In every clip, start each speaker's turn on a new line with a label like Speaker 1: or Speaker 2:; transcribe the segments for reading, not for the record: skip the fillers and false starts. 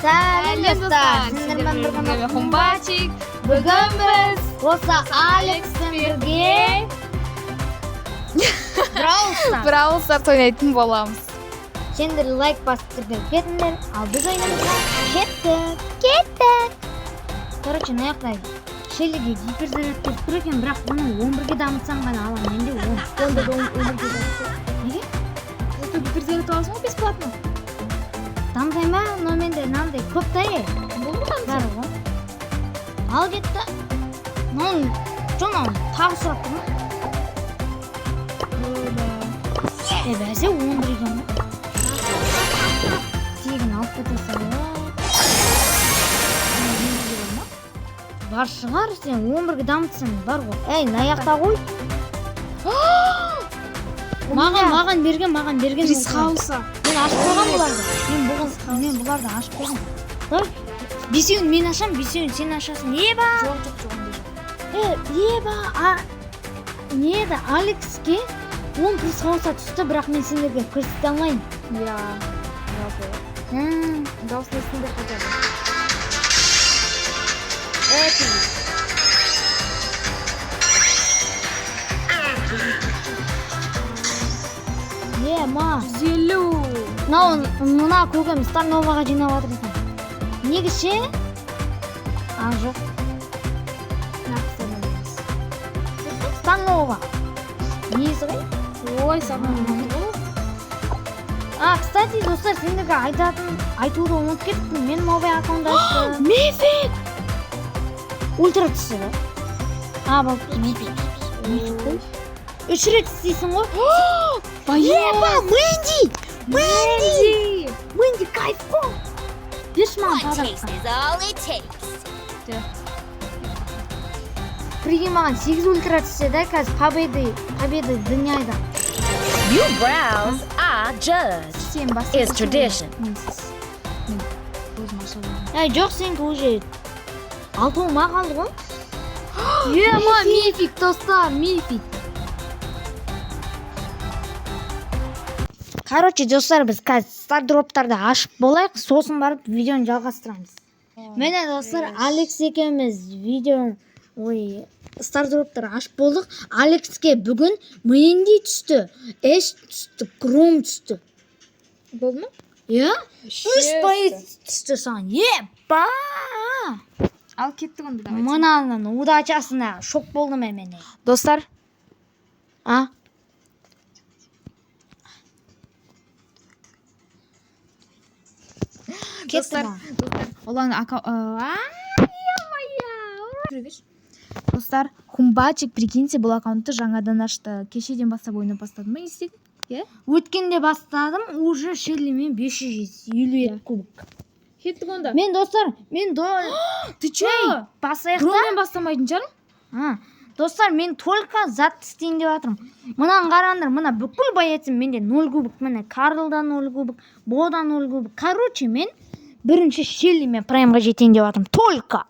Speaker 1: Сәлем достар, сіздермен бірге Хумбачик. Бүгін біз осы Алекспен бірге
Speaker 2: Brawl Stars ойнайтын боламыз.
Speaker 1: сендер лайк басып кетіңдер, ал біз ойнамызға кеттік. Короче, мынаяқта Шеллиге гиперзаряд келіп тұр екен, бірақ оны 11-ге дамытсам ғана аламын. Менде 11-ге дамытсам. Неге?
Speaker 2: Зато гиперзаряд аласың ғой бесплатно.
Speaker 1: Дамытай ма? Но менде мынандай көп та бар ғой. Ал кетті. Жаңа тағы сұрап тұр ма? Бәсе 11 екен ба? Тегін алып кетірсе бар шығар, сен 11-ге дамытсаң бар ғой. Әй, наяқта қой. Маған берген.
Speaker 2: Рис хауса.
Speaker 1: Мен ашып қойған бұларды. Мен бұларды ашып қойған. Бесеуін мен ашам, бесеуін сен ашасың. Еба! Еба! Неді, Алекске 10 рис хауса түсті, бірақ мен сендерге көрсете алмайын.
Speaker 2: Я. Даусын есінде қажады.
Speaker 1: Ма.
Speaker 2: Зелу.
Speaker 1: Мына көкем Старноваға жинап жатыр. Негізше? Жоқ. Старнова. Несі ғой?
Speaker 2: Ой, Старнова.
Speaker 1: Кстати, достар, сендерге айтуды ұмытып кеттім. Мен мобай аккаунтта аштым.
Speaker 2: Мифик.
Speaker 1: Ультра түсі ба? Бұл мифик. 3 рет істейсің ғой? Еба, Мэнди, кайф қой. Беш маған тадаққа. Прикинь, маған 8 ультра түссе да, қазір победы дыняйда.
Speaker 3: You browse, I judge. It's tradition.
Speaker 1: Жоқ, сенкі уже 6 ма қалды ғой?
Speaker 2: Ема, мифик, достар, мифик.
Speaker 1: Короче, достар, біз қазір стардроптарды ашып болайық, сосын барып видеоны жалғастырамыз. Мені достар, Алекс екеуміз стардроптар ашып болдық. Алекске бүгін Мэнди түсті, Эш түсті, Кром түсті.
Speaker 2: Болды ма?
Speaker 1: 3% түсті сан. Епа!
Speaker 2: Ал кеттік онда давай.
Speaker 1: Мұнаның удачасына шок болдым әмені.
Speaker 2: Достар.
Speaker 1: Достар,
Speaker 2: Достар, Хумбачик, прикиньте, бұл аккаунтты жаңадан ашты. Кешеден бастап ойнап бастадым ма, естедің?
Speaker 1: Өткенде бастадым, уже Шеллимен 552 кубок.
Speaker 2: Кеттік онда.
Speaker 1: Мен достар,
Speaker 2: Ты чё?
Speaker 1: Басаяқта?
Speaker 2: Громмен бастамайтын жарым?
Speaker 1: Достар, мен только зат істейін деп атырым. Мұнан қараңдар, мұна бүкіл баятсым менде 0 кубок, міне Карлдан 0 кубок, Бодан 0 кубок. Короче, мен бірінші Шеллимен праймға жетейін деп атырым. Только.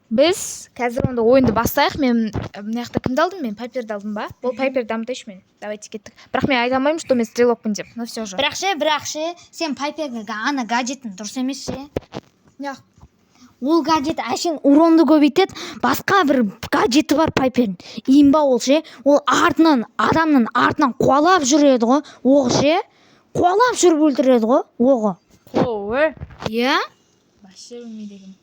Speaker 2: Біз қазір онда ойынды бастайық. Мен мынаяқта кімді алдым? Мен Пайперді алдым ба? Бұл Пайпер дамытайшы мен. Давайте кеттік. Бірақ мен айта алмаймын, что мен стрелокпын деп. Но все же.
Speaker 1: Бірақ ше, сен Пайперге ана гаджетін дұрыс емес ше.
Speaker 2: Неғып?
Speaker 1: Ол гаджет әшен уронды көбейтеді. Басқа бір гаджеті бар Пайпердің. Имба ол ше. Ол адамның артынан қуалап жүреді ғой. Оғы ше. Қуалап жүріп өлтіреді ғой. Оғы.
Speaker 2: Қоуы.
Speaker 1: Башы өлмейдегім.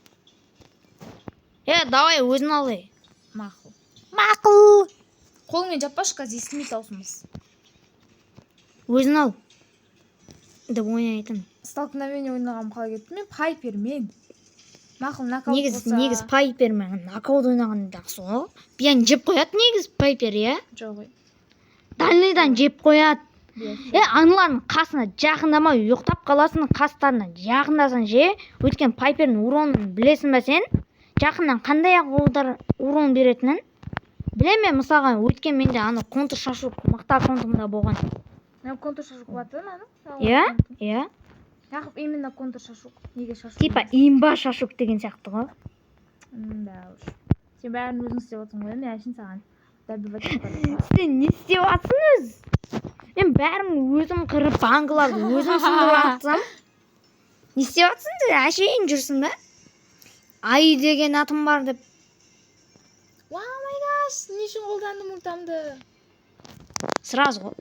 Speaker 1: Давай өзін алай. Мақыл.
Speaker 2: Қолыңмен жаппашы, қазір естімей таусымыз.
Speaker 1: Өзін ал. Деп ойнайтын.
Speaker 2: Столкновение ойнағам қалай кетті? Мен Пайпермен. Мақыл нокаут болса.
Speaker 1: Негіз Пайпермен нокаут ойнаған жақсы ғой. Биян жеп қояды негіз Пайпер,
Speaker 2: Жоқ.
Speaker 1: Дальныйдан жеп қояды. Аналардың қасына жақындамай ұйықтап қаласының қастарына жақындасың же. Өткен Пайпердің уронын білесің бе сен? Жақыннан қандай урон беретінін? Білеме, мысалға, өткен менде контр шашу мақта аккаунтымда болған.
Speaker 2: Контр шашу қуаты ма?
Speaker 1: Яқып,
Speaker 2: именно контр шашу. Неге шашу?
Speaker 1: Типа имба шашук деген сияқты ғой.
Speaker 2: Да уж. Сен бәрін өзің істеп отырсың ғой, мен әшін саған.
Speaker 1: Сен не істеп жатсың өз? Мен бәрін өзім қырып, банкаларды өзім сындырып жатсам. Не істеп жатсың сен? Әшейін жүрсің ба? Ай деген атым бар деп.
Speaker 2: Вау май гаш, не үшін қолдандым ультамды?
Speaker 1: Сразу ғой.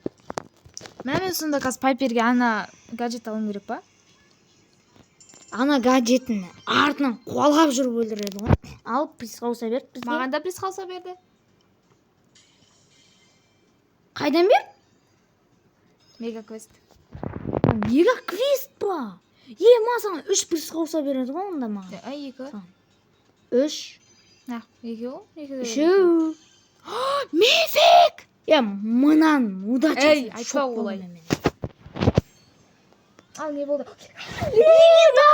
Speaker 2: Мен сонда қазір Пайперге ана гаджет алуым керек па?
Speaker 1: Ана гаджетін артынан қуалап жүріп өлтіреді ғой. Алып приз қауса берді бізге.
Speaker 2: Маған да приз қалса берді.
Speaker 1: Қайдан бер?
Speaker 2: Мега квест.
Speaker 1: Мега квест па? Маған 3 приз қауса береді ғой онда маған.
Speaker 2: Ай, 2.
Speaker 1: 3.
Speaker 2: На, 2 ол.
Speaker 1: 3.
Speaker 2: Мифик!
Speaker 1: Мынан удача.
Speaker 2: Ей, айтпа олай. Ал не болды?
Speaker 1: Лега.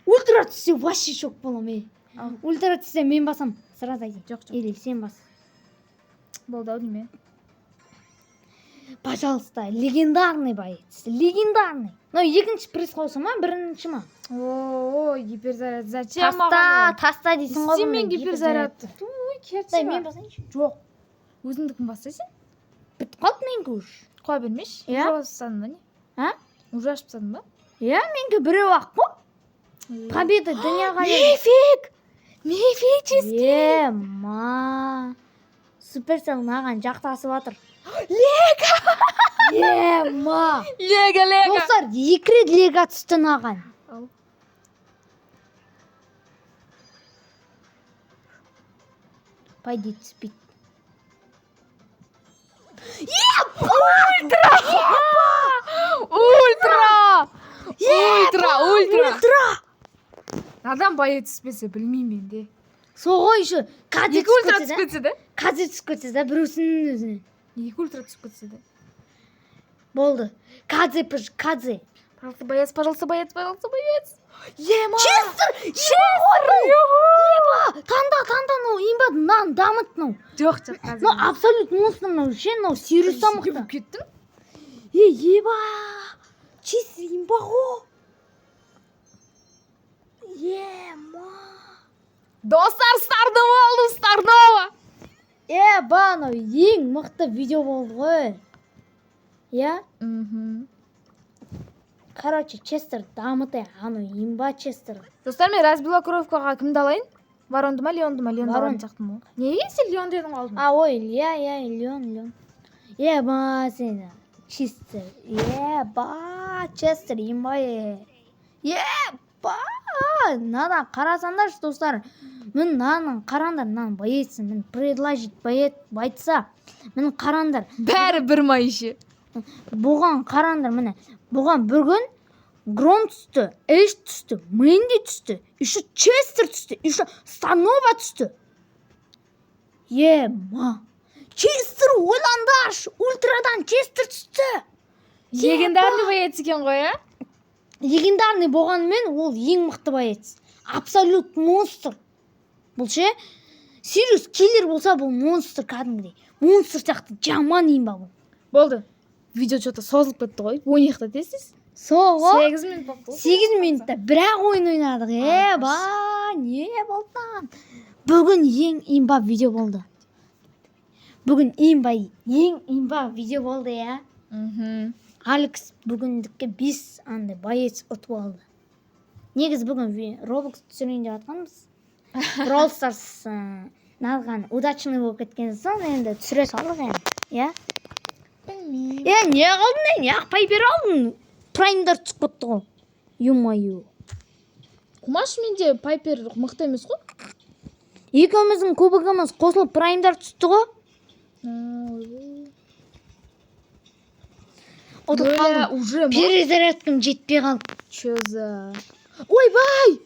Speaker 1: Ультра түссе вообще шок болам.
Speaker 2: Ал.
Speaker 1: Ультра түссе мен басам. Сразу айди.
Speaker 2: Жоқ.
Speaker 1: Или сен бас.
Speaker 2: Болды ау неме?
Speaker 1: Пожалуйста, легендарный боец. Легендарный. Но екінші приз қауса ма, бірінші ма?
Speaker 2: О, гиперзаряд. Зачем маған?
Speaker 1: Таста дейсің ғой.
Speaker 2: Сен мен гиперзарядты. Ой, кетші
Speaker 1: Мен
Speaker 2: ба?
Speaker 1: басайыншы.
Speaker 2: Жоқ. Өзіңдікін бастайсың?
Speaker 1: Бітіп қалды менгі уж.
Speaker 2: Қоя бермеш?
Speaker 1: Иә.
Speaker 2: Уже ашып тастадың ба не?
Speaker 1: А?
Speaker 2: Уже ашып тастадың ба?
Speaker 1: Менгі біреу ақ қой. Победа дүнияға.
Speaker 2: Мифик чисто.
Speaker 1: Ма. Суперсел маған жақтасып жатыр. Ма.
Speaker 2: Лего.
Speaker 1: Достар, 2 рет лего түсті маған.
Speaker 2: Ал.
Speaker 1: Пойди түспейді.
Speaker 2: Ультра. Адам боец түспесе білмеймін мен де.
Speaker 1: Соғой еще. Қазір
Speaker 2: Екі ультра түсіп кетсе де?
Speaker 1: Қазір түсіп кетсе де біреусінің өзіне.
Speaker 2: Екі ультра түсіп кетсе де.
Speaker 1: Болды. Қазір.
Speaker 2: Пожалуйста, боец. Ема!
Speaker 1: Танда, ну, имба, нан, дамыт, ну.
Speaker 2: Жоқ, қазір.
Speaker 1: Ну, абсолют монстр, ну, ше, ну, Сириус тамықты.
Speaker 2: Кеттім?
Speaker 1: Еба! Чист имба ғой. Ема!
Speaker 2: Достар, Старнова!
Speaker 1: Ну, ең мықты видео болды ғой. Короче, Честер дамыты, имба Честер.
Speaker 2: Достар, мен разблокировкаға кімді алайын? Варонды ма, Леонды ма? Леонды
Speaker 1: Ворон.
Speaker 2: алайын жақтым ғой. Неге сен Леон дедің алдың?
Speaker 1: Ой, Леон. Сені. Честер. Честер, имба. Надан қарасандаршы, достар. Мен надан қарандар, надан боецсің. Мен предложить бойтса. Мен қарандар.
Speaker 2: Бәрі бір майшы.
Speaker 1: Бұған қарандар, міне. Бұған бір күн Гром түсті, Эш түсті, Мэнди түсті, еще Честер түсті, еще Станова түсті. Ма. Честер ойландаршы, ультрадан Честер түсті.
Speaker 2: Легендарный боец екен ғой,
Speaker 1: Легендарный болғанымен ол ең мықты боец. Абсолют монстр. Бұл ше, Сириус киллер болса бұл монстр кәдімгідей. Монстр сияқты жаман имба бұл.
Speaker 2: Болды. Видео что-то созылып кетті ғой. Ойнақта тесіз?
Speaker 1: Соғы
Speaker 2: 8 минут болды.
Speaker 1: 8 минутта бірақ ойын ойнадық. Не болды? Бүгін ең имба видео болды. Ең имба видео болды, Алекс бүгіндікке 5 андай боец ұтып алды. Негіз бүгін Roblox түсірейін деп жатқанбыз. Brawl Stars назған удачный болып кеткен соң енді түсіре салдық енді.
Speaker 2: Білмеймін.
Speaker 1: Не қалдың, не Пайпер алдың? Праймдар түсіп кетті ғой. Ё-моё.
Speaker 2: Құмаш менде Пайпер мықты емес қой.
Speaker 1: Екеуміздің кубогымыз қосылып праймдар түсті ғой. Ұтып қалдым.
Speaker 2: Уже
Speaker 1: Перезарядкам жетпей қалды.
Speaker 2: Чё за... Ойбай!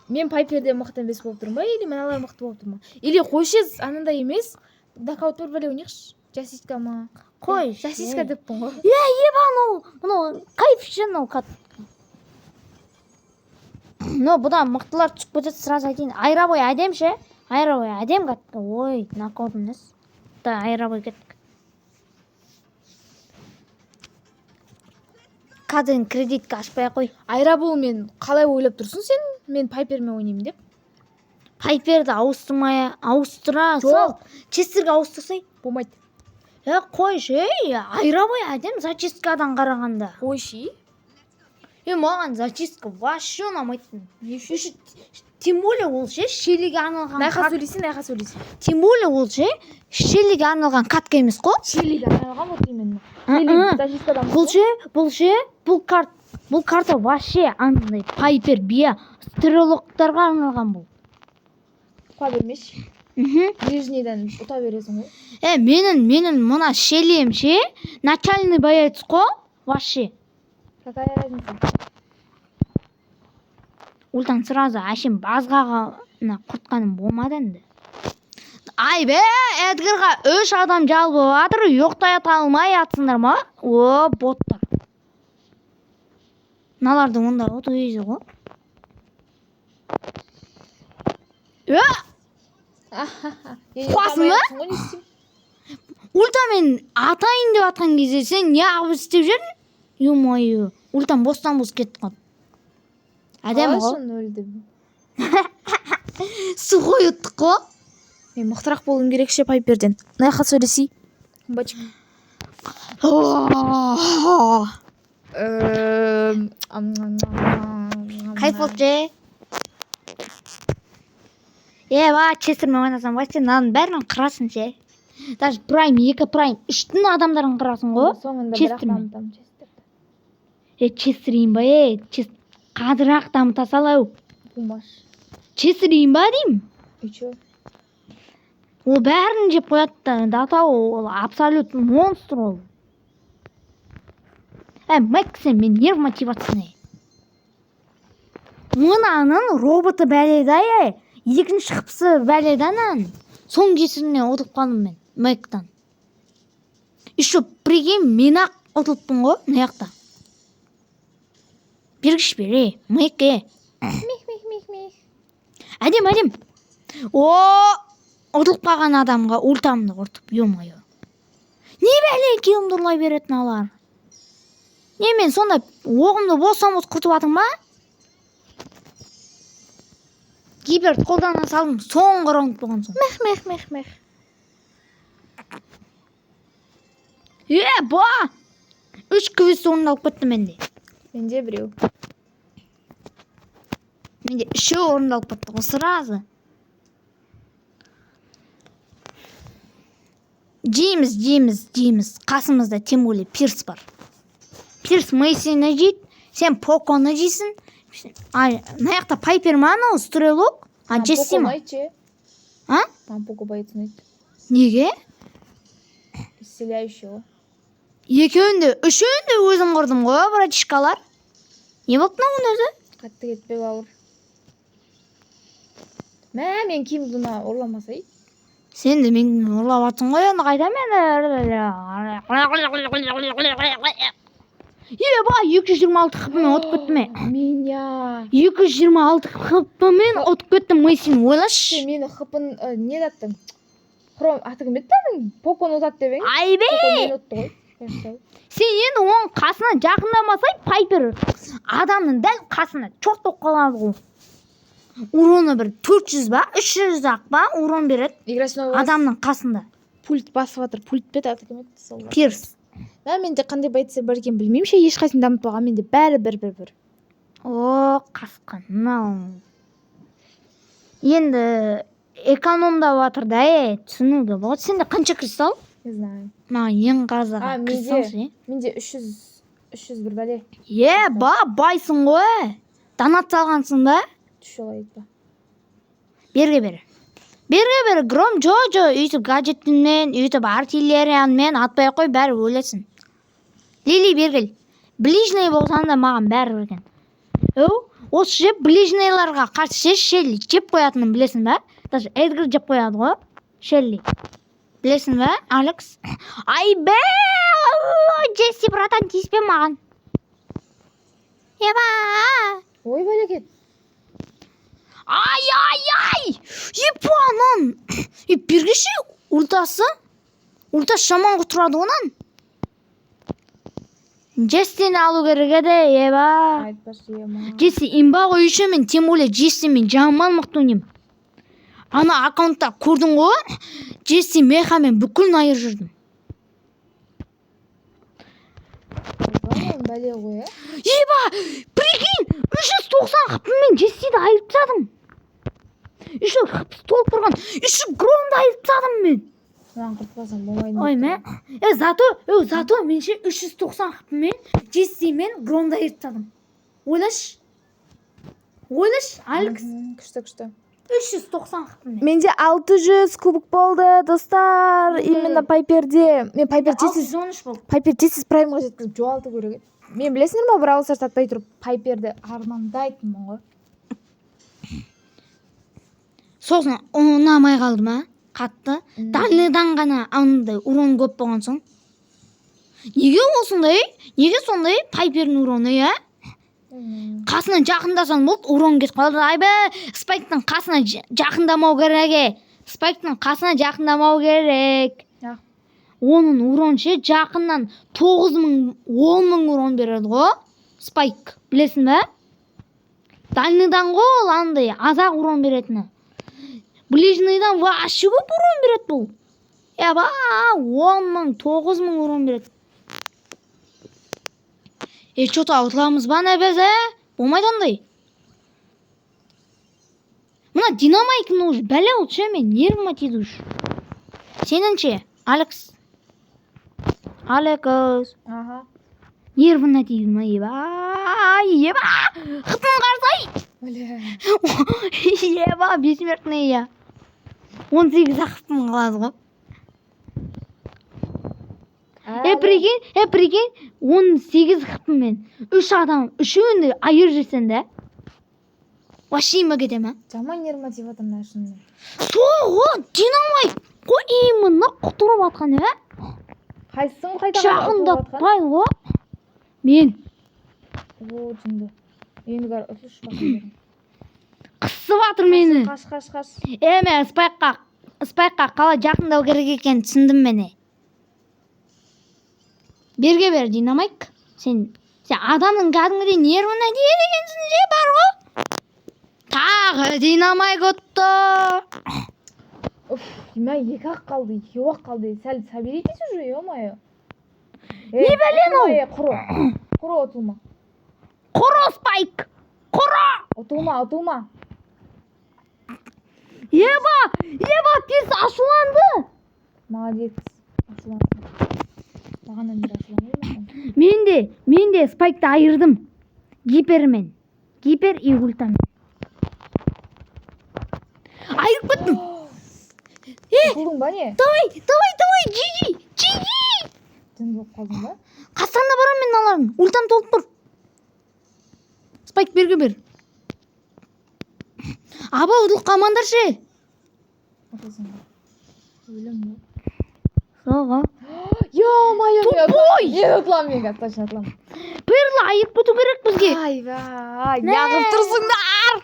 Speaker 2: Мен Пайперде мықты емес болып тұрмын ба? Или мен алар мықты болып тұрмын? Или қойшез анандай емес? Дакаут бір бәле ойнайықшы. Жасиска ма?
Speaker 1: Қой.
Speaker 2: Жасиска деппін ғой.
Speaker 1: Мынау кайф мынау кат. Но бұдан мықтылар түсіп кетеді, сразу айтайын. Айрабой әдем ше? Айрабой әдем катты. Ой, нокаут емес. Да, айрабой кеттік. Қазір кредитка ашпай қой.
Speaker 2: Айрабол мен қалай ойлап тұрсың сен? Мен Пайпермен ойнаймын деп.
Speaker 1: Пайперді ауыстыра
Speaker 2: Жоқ.
Speaker 1: Честерге ауыстырсай.
Speaker 2: Болмайды.
Speaker 1: Қойшы, айрабай әдем зачисткадан қарағанда.
Speaker 2: қойшы.
Speaker 1: Маған зачистка вообще ұнамайтын. Тем более ол шеллиге арналған
Speaker 2: Найқа сөйлейсің.
Speaker 1: Тем более ол шеллиге арналған катка емес қой.
Speaker 2: Шеллиге арналған вот именно. Зачисткадан.
Speaker 1: Бұл карта вообще андай пайпер бия стрелоктарға арналған бұл.
Speaker 2: Қуа бермеш. Нижнейден ұта бересің ғой.
Speaker 1: Менің мына шеллием начальный боец қой вообще.
Speaker 2: Какая разница?
Speaker 1: Ультан сразу әшем базғағына құртқаным болмады енді. Айбе, Эдгарға 3 адам жал болып жатыр, жоқтай алмай атсыңдар ма? О, боттар. Мыналардың онда оту езі ғой. Қуасың ба? Ультамен атайын деп атқан кезде сен не ағып істеп жүрдің? Ё-моё, ультан бостан бос кетті қой. Әдем ғой.
Speaker 2: Қалашын өлді.
Speaker 1: Су қойыттық қой.
Speaker 2: Мен мықтырақ болуым керекше пайперден. Найқа сөйлесей. Бачым.
Speaker 1: Кайф болды. Ба, Честермен ойнасам, вообще наның бәрін қырасың ше. Даже прайм, 2 прайм, 3-тің адамдарын қырасың ғой.
Speaker 2: Соңында
Speaker 1: Честермен.
Speaker 2: дамытам.
Speaker 1: Честер ба, қадырақ дамыта салау.
Speaker 2: Бумаш.
Speaker 1: Честер ба дейм.
Speaker 2: Үші.
Speaker 1: Ол бәрін жеп қояды. Дата ол абсолют монстр ол. Мәк сен мен нерв мотивацияны. Мұнаның роботы бәледай. Екінші қыпсы бәледанан. Соң кесіріне отылып қалдым мен. Мәктан. Еще прикинь, мен-ақ отылыппын ғой. Наяқта. Бергіш бере. Мәкке. Әдем. Отылып қалған адамға ультамды ұртып. Ё-моё. Не бәле кеуімді ұрлай беретін алар. Не мен сонда оғымды бостан-бос құртып атың ба? Гиперді қолдана салдым, соңғы раунд болған соң.
Speaker 2: Мех.
Speaker 1: Ба! 3 квест орындалып кетті менде.
Speaker 2: Менде біреу.
Speaker 1: Менде 3 орындалып кетті ғой сразу. Жейміз. Қасымызда тем более Пирс бар. Пирс Мейсині жейді, сен Поконы жейсің. Наяқта пайпер ма анау стрелок? Джесси ма?
Speaker 2: Тампоко боецін айт.
Speaker 1: Неге?
Speaker 2: Исцеляющего.
Speaker 1: Екеуінде, үшеуінде өзім құрдым ғой, братишкалар. Не болды мынауың өзі?
Speaker 2: Қатты кетпе бауыр. Мен киімді ұрламасай.
Speaker 1: Сен де мен ұрлап атсың ғой, оны қайда мен? Ба, 226 қыпымен отып кетті ме?
Speaker 2: Меня.
Speaker 1: 226 қыпымен отып кетті Мейсин, ойлашы.
Speaker 2: Мені қыпын не даттың? Хром аты кім еттің? Покон ұзат деп ең?
Speaker 1: Айбе!
Speaker 2: Покон отты ғой.
Speaker 1: Сен енді оның қасына жақындамасай, пайпер адамның дәл қасына чорт тоқ қалады ғой. Уроны бір 400 ба, 300 ақ ба, урон береді. Адамның қасында.
Speaker 2: Пульт басып атыр. Пульт бет аты кім етті?
Speaker 1: Пирс.
Speaker 2: Менде қандай боецтер бар екен білмеймін ше, ешқайсысын дамытпаған, менде бәрі бір.
Speaker 1: О, қасқан. Енді экономда батыр да, түсінуге болады. Сенде қанша кристалл?
Speaker 2: Не знаю.
Speaker 1: Ең қазаға кристалл ше.
Speaker 2: Менде 300 бір бәле.
Speaker 1: Байсың ғой. Донат салғансың ба?
Speaker 2: Түші ба.
Speaker 1: Берге бері, гром жо, үйтіп гаджетінмен, үйтіп артиллериянмен атпай қой, бәрі өлесін. Лили бергіл. Ближный болсан да маған бәрі берген. Осы жеп ближныйларға қарсы Шелли жеп қоятынын білесің ба? Даже Эдгар жеп қояды ғой. Шелли. Білесің ба, Алекс? Айбе! Джесси, братан, тиіспе маған.
Speaker 2: Ой, бәлекет.
Speaker 1: Ай! Епанан! Бергеші ультасы жаман құтырады онан. Джестini алу керек еді, еба. Джесси имба ғой үші мен, тем более Джесси мен жаман мықты ойнаймын. Ана аккаунтта көрдің ғой, Джесси мехамен бүкіл найыр жүрдім.
Speaker 2: бәле ғой, ә?
Speaker 1: Еба, прикинь, 390 хпмен Джессиді айырып тастадым. 3 хп толып тұрған 3 громды айырып тастадым мен.
Speaker 2: Lan qırtlasam болмайды.
Speaker 1: Ой, мен. Зато мен ше 390 хпмен Джессимен громды айырып тастадым. Ойлашы, Алекс.
Speaker 2: Күшті.
Speaker 1: 390 хпмен.
Speaker 2: Менде 600 кубок болды, достар. Именно Пайперде. Мен Пайпер Джессис
Speaker 1: 613 болды.
Speaker 2: Пайпер Джессис праймға жеткізіп жоғалту керек. Мен білесіңдер ма, Brawl Stars атпай тұрып Пайперді армандайтынмын ғой.
Speaker 1: Сосын ұнамай қалды ма? Қатты. Дальныйдан ғана андай урон көп болған соң. Неге осындай? Неге сондай Пайпердің уроны, я? Қасына жақындасан болды, урон кетіп қалды. Айбе, Спайктың қасына жақындамау керек. Спайктың қасына жақындамау керек. Оның урон ше жақыннан 9.000, 10.000 урон береді ғой. Спайк, білесің бе? Дальныйдан ғой, ол андай азақ урон беретіні. Ближныйдан вообще көп урон береді бұл. Еба, 10.000, 9.000 урон береді. Что-то ауытыламыз ба нәбез, болмайды ондай. Мына динамайкны уж бәле ол ше, мен нервыма тиді уж. Сеніңше, Алекс.
Speaker 2: Ага.
Speaker 1: Нервына тиді ма, еба. Қытын қарсай. Еба, бессмертный я. 18 қытын қалады ғой. Прикинь, 18 хпмен 3 адам, 3-ünde айыр жүрсен де. Вообще ма кете ма?
Speaker 2: Жаман нервыма тиіп жатыр мына шынымен.
Speaker 1: Соғы, динамайт. Қой именно құтырып атқан,
Speaker 2: Қайсың қайта
Speaker 1: жақындатпай ғой. Мен.
Speaker 2: О, жынды. Енді бар, ұсыш бақын.
Speaker 1: Қысып атыр мені.
Speaker 2: Қаш.
Speaker 1: Мен Спайкқа қалай жақындау керек екен түсіндім мені. Берге бер, динамайк. Сен адамның кәдімгідей нервына тиеді екенсің же, бар ғой. Тағы динамайк отты.
Speaker 2: Мен 2-ақ қалды, 2-ақ қалды. Сәл соберитесь уже, ё-моё.
Speaker 1: Не білен ол?
Speaker 2: Құры отылма.
Speaker 1: Құры, Спайк. Құры.
Speaker 2: Отылма.
Speaker 1: Еба, пес ашуланды.
Speaker 2: Молодец. Ашуланды. Бағанан бері ашуланды.
Speaker 1: Мен де Спайкты айырдым. Гипермен. Гипер и ультамен. Айырып кеттім.
Speaker 2: Құлдың ба не?
Speaker 1: Давай, Джиги.
Speaker 2: Жын болып қалдың ба?
Speaker 1: Қастарына барам мен аларын. Ультам толып тұр. Спайк берге бер. Аба, ұдыл қамандар ше.
Speaker 2: Өлім бе?
Speaker 1: Соға.
Speaker 2: Ё-моё,
Speaker 1: Тупой!
Speaker 2: Мен ұтылам, мен қазір точно ұтылам.
Speaker 1: Перлі айып бұту керек бізге.
Speaker 2: Айбай, яғып тұрсыңдар.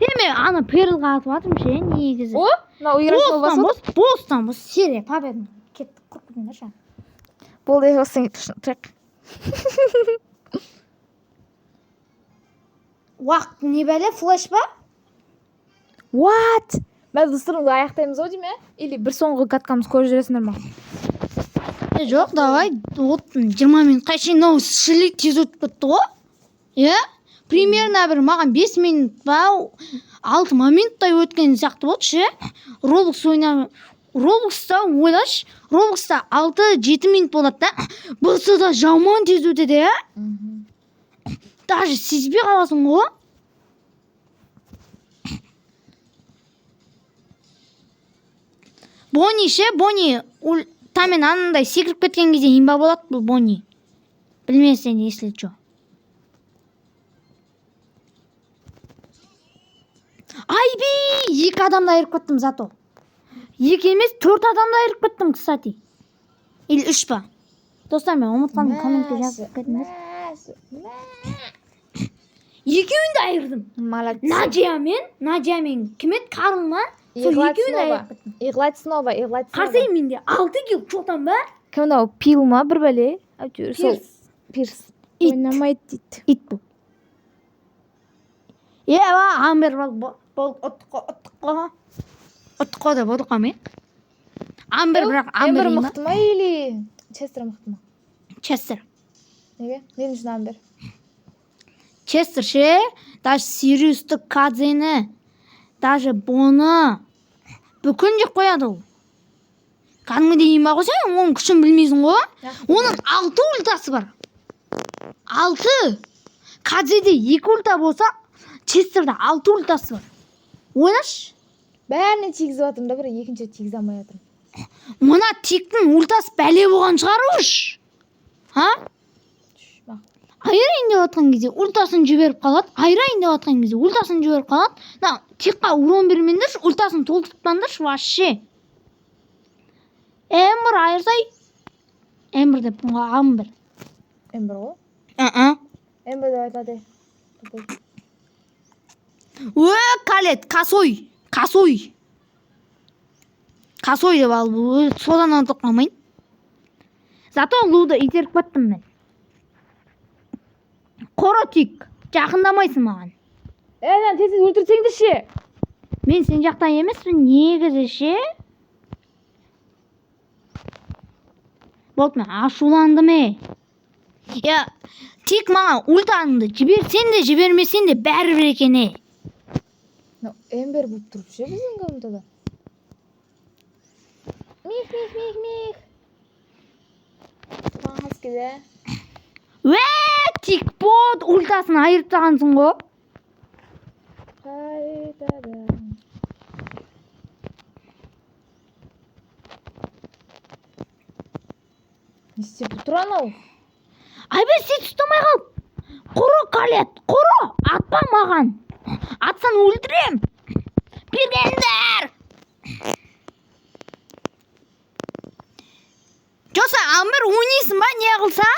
Speaker 1: Мен ана Перлға атып атым ше, негізі.
Speaker 2: О, мына ұйырашын басып.
Speaker 1: Бостан, серия победный. Кеттік құрқыдыңдар ша.
Speaker 2: Болды, осың тұрақ.
Speaker 1: Уақыт не бәле, флеш ба?
Speaker 2: What? Мен достырымды аяқтаймыз о дейме? Или бір соңғы каткамыз көріп жүресіңдер ма?
Speaker 1: Жоқ, давай, 20 минутқа шейін шілік тез өтіп кетті ғой. Примерно бір маған 5 минут ба, 6 минуттай өткен сияқты болды ше. Роблокста ойлаш, Роблокста 6-7 минут болады да. Бұлсы да жаман тез өтеді, Даже сезбей қаласың ғой. Бонни ше, тамен анандай секіріп кеткен кезде имба болады бұл Бонни. Білмесен, если чо. Айби, 2 адамды айырып кеттім зато. 2 емес, 4 адамды айырып кеттім, кстати. Или 3 па. Достар, мен ұмытқанмын, комментке жазып кетіңіз. Екеуін де айырдым.
Speaker 2: Молодец.
Speaker 1: Надямен кім еді, Карл ма? Сол екеуін де айырып кеттім.
Speaker 2: Играть снова.
Speaker 1: Қарсай менде 6 кил чотан ба?
Speaker 2: Кім мынау, пил ма бір бәле? Пирс. Ойнамайды дейді.
Speaker 1: Ит бұл. Амбер бол ұттыққа да болдық аме. Амбер
Speaker 2: мықты ма или Честер мықты ма?
Speaker 1: Честер.
Speaker 2: Неге? Мен үшін Амбер.
Speaker 1: Честер ше, даже Сириусты, Кадзені, даже Боны бүкін жеп қояды ол. Кәдімгідей ең ба қойса, оның күшін білмейсің ғой. Оның 6 ультасы бар. 6. Кадзеде 2 ульта болса, Честерде 6 ультасы бар. Ойнаш?
Speaker 2: Бәріне тигізіп жатырмын да, бір екінші тигізе алмай жатырмын.
Speaker 1: Мына тектің ультасы бәле болған шығар өш. Ha? Айырайын деп атқан кезде ультасын жіберіп қалады. Айырайын деп атқан кезде ультасын жіберіп қалады. На, текқа урон бермеңдерші, ультасын толтыртпаңдаршы вообще. Эмбер айырсай. Эмбер деп бұнға Амбер.
Speaker 2: Эмбер ғой? Эмбер деп айтады.
Speaker 1: Калет, косой. Косой. Косой деп алып, содан артық қалмайын. Зато Луды итеріп баттым мен. Қора тек, жақындамайсың маған.
Speaker 2: Сен тез өлтірсеңді ше.
Speaker 1: Мен сен жақтан емеспін, негізі ше. Болды мен ашуландым. Я, тек маған ультаныңды жіберсен де жібермесен де бәрібір екен.
Speaker 2: Эмбер болып тұрып ше біздің комнатада. Мих. Туғанғыз келе.
Speaker 1: Тек бот ультасын айырып тағансың ғой.
Speaker 2: Қайтадан. Не істеп тұр анау?
Speaker 1: Айбер, сен ұстамай қал. Құры Калет, құры. Атпа маған. Атсан өлтірем. Бергендер. Жоса, Амбер ойнайсың ба, не қылса?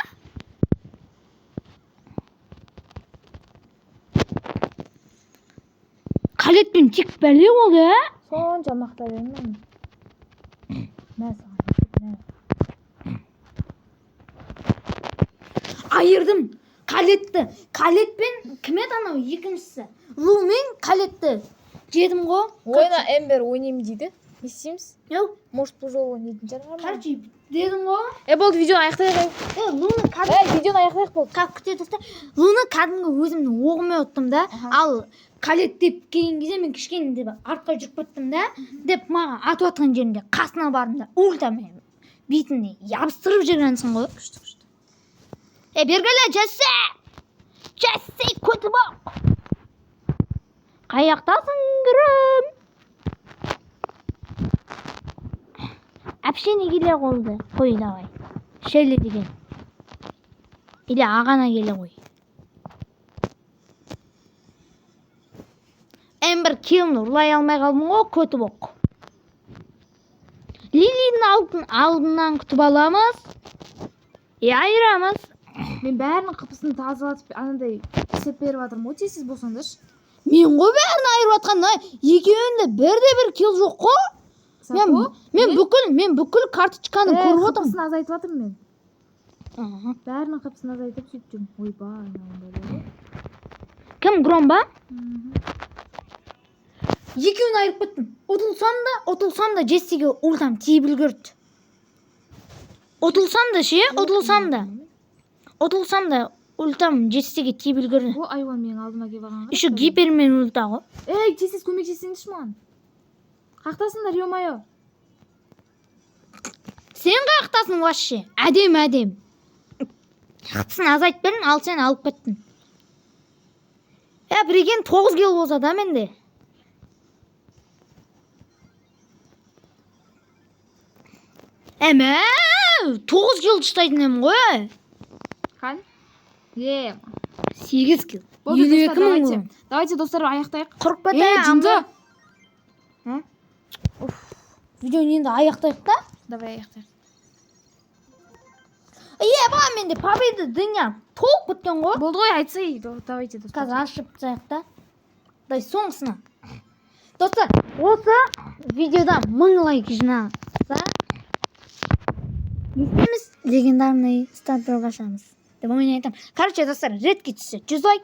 Speaker 1: Калетпен тек бәле болды,
Speaker 2: Сонша мақта бермеймін.
Speaker 1: Айырдым. Калетпен кім еді анау екіншісі? Лумен Калетті жедім ғой.
Speaker 2: Ойна Эмбер ойнайым дейді. Не істейміз?
Speaker 1: Yok.
Speaker 2: Может, бұл жолы ойнайтын шығар.
Speaker 1: Короче, dedim ғой.
Speaker 2: Болды, видеоны аяқтайық.
Speaker 1: Луны кәдімгі...
Speaker 2: Видеоны аяқтайық болды.
Speaker 1: Как күте тұрса, Луны кәдімгі өзімнің оғымен оттым да. Ал Калет деп келген кезде мен кішкене деп артқа жүріп кеттім да. Деп маған атып атқан жерінде қасына бардым да. Ультамен бетіне ябыстырып жүргенсің ғой.
Speaker 2: Күшті.
Speaker 1: Бергеле, Джесси көті бақ. Қаяқтасың гүрім. Әпшене келе қолды. Қой давай. Шелі деген. Или ағана келе қой. Эмбер килны ұрлай алмай қалдым ғой, көті боқ. Лилидің алдынан күтіп аламыз. Айырамыз.
Speaker 2: Мен бәрінің қыпысын тазалатып, анандай істеп беріп жатырмын ғой, сіз болсаңдаршы.
Speaker 1: Мен ғой бәрін айырып атқанда, екеуінде бірде-бір кил жоқ қой. Мен бүкіл карточканы көріп отырмын.
Speaker 2: Қыпысын азайтып жатырмын мен. Бәрінің қыпысын азайтып сөйтіп жүрмін. Ойбай.
Speaker 1: Кім, Гром ба? Екеуін айырып кеттім. Ұтылсам да Джессиге ультам тиіп үлгерді. Ұтылсам да ультам Джессиге тиіп үлгерді.
Speaker 2: О, айуан менің алдыма келіп алған.
Speaker 1: Еще гипермен ульта ғой.
Speaker 2: Джесси көмектессеңізші маған. Қақтасыңдар, ё-моё.
Speaker 1: Сен қақтасың вообще. Әдем. Қақтысын азайт берін, ал сен алып кеттің. Біреген 9 кил болса да менде. Әмә, 9 кил ұстайтын ем ғой.
Speaker 2: Қан?
Speaker 1: 8 кил.
Speaker 2: Давайте, достар, аяқтайық.
Speaker 1: Құрып бәтәй,
Speaker 2: жынды.
Speaker 1: Видеоны енді аяқтайық та?
Speaker 2: Давай, аяқтайық.
Speaker 1: Ба, менде победа дыня толық біткен ғой.
Speaker 2: Болды ғой, айтсай. Давайте, достар.
Speaker 1: Қазір ашып тастайық та. Дай соңғысына. Достар, осы видеода 1000 лайк жинаса, не істейміз? Легендарный стартер ашамыз. Деп ойнайтын. Короче, достар, редке түссе 100 лайк,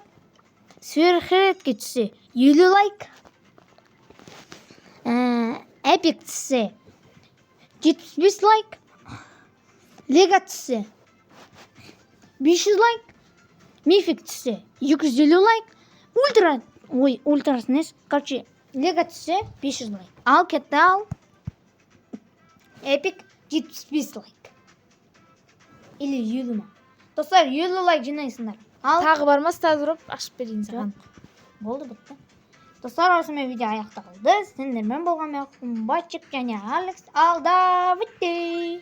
Speaker 1: сверхредке түссе 50 лайк, эпик түссе 75 лайк, лего түссе 500 лайк. Мифик түссе 250 лайк. Ультрасы несі? Короче, Лего түссе 500 лайк. Ал кетті ал. Эпик 75 лайк. Или 50 ма. Достар, 50 лайк жинайсыңдар. Ал
Speaker 2: Тағы бар ма стазырып ашып берейін саған.
Speaker 1: болды бітті. Достар, осымен видео аяқталды. Сендермен болған мен Батчик және Алекс алда бітті.